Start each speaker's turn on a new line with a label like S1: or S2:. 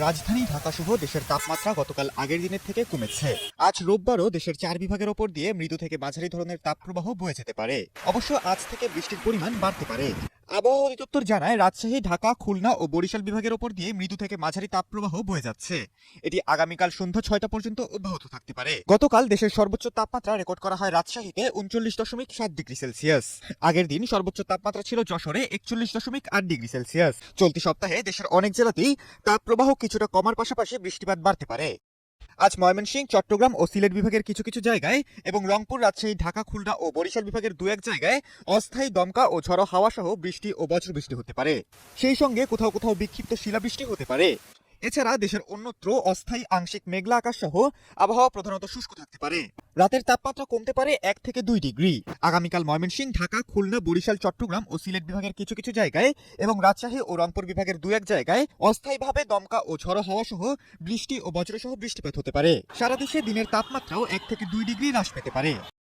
S1: রাজধানী ঢাকাসহ দেশের তাপমাত্রা গতকাল আগের দিনের থেকে কমেছে। আজ রোববারও দেশের 4 বিভাগের ওপর দিয়ে মৃদু থেকে মাঝারি ধরনের তাপপ্রবাহ বয়ে যেতে পারে। অবশ্য আজ থেকে বৃষ্টির পরিমাণ বাড়তে পারে। আবহাওয়া অধিদপ্তর জানায়, রাজশাহী, ঢাকা, খুলনা ও বরিশাল বিভাগের ওপর দিয়ে মৃদু থেকে মাঝারি তাপপ্রবাহ বয়ে যাচ্ছে। এটি আগামীকাল সন্ধ্যা 6টা পর্যন্ত অব্যাহত থাকতে পারে। গতকাল দেশের সর্বোচ্চ তাপমাত্রা রেকর্ড করা হয় রাজশাহীতে 39.7 ডিগ্রি সেলসিয়াস। আগের দিন সর্বোচ্চ তাপমাত্রা ছিল যশোরে 41.8 ডিগ্রি সেলসিয়াস। চলতি সপ্তাহে দেশের অনেক জেলাতেই তাপপ্রবাহ কিছুটা কমার পাশাপাশি বৃষ্টিপাত বাড়তে পারে। আজ ময়মনসিংহ, চট্টগ্রাম ও সিলেট বিভাগের কিছু কিছু জায়গায় এবং রংপুর, রাজশাহী, ঢাকা, খুলনা ও বরিশাল বিভাগের দু এক জায়গায় অস্থায়ী দমকা ও ঝড়ো হাওয়া সহ বৃষ্টি ও বজ্রবৃষ্টি হতে পারে। সেই সঙ্গে কোথাও কোথাও বিক্ষিপ্ত শিলাবৃষ্টি হতে পারে। এছাড়া দেশের অন্যত্র অস্থায়ী আংশিক মেঘলা আকাশ সহ আবহাওয়া প্রধানত শুষ্ক থাকতে পারে। রাতের তাপমাত্রা কমতে পারে 1 থেকে 2 ডিগ্রি। আগামীকাল ময়মনসিংহ, ঢাকা, খুলনা, বরিশাল, চট্টগ্রাম ও সিলেট বিভাগের কিছু কিছু জায়গায় এবং রাজশাহী ও রংপুর বিভাগের দু এক জায়গায় অস্থায়ীভাবে দমকা ও ঝড়ো হাওয়া সহ বৃষ্টি ও বজ্রসহ বৃষ্টিপাত হতে পারে। সারা দেশে দিনের তাপমাত্রাও 1 থেকে 2 ডিগ্রি হ্রাস পেতে পারে।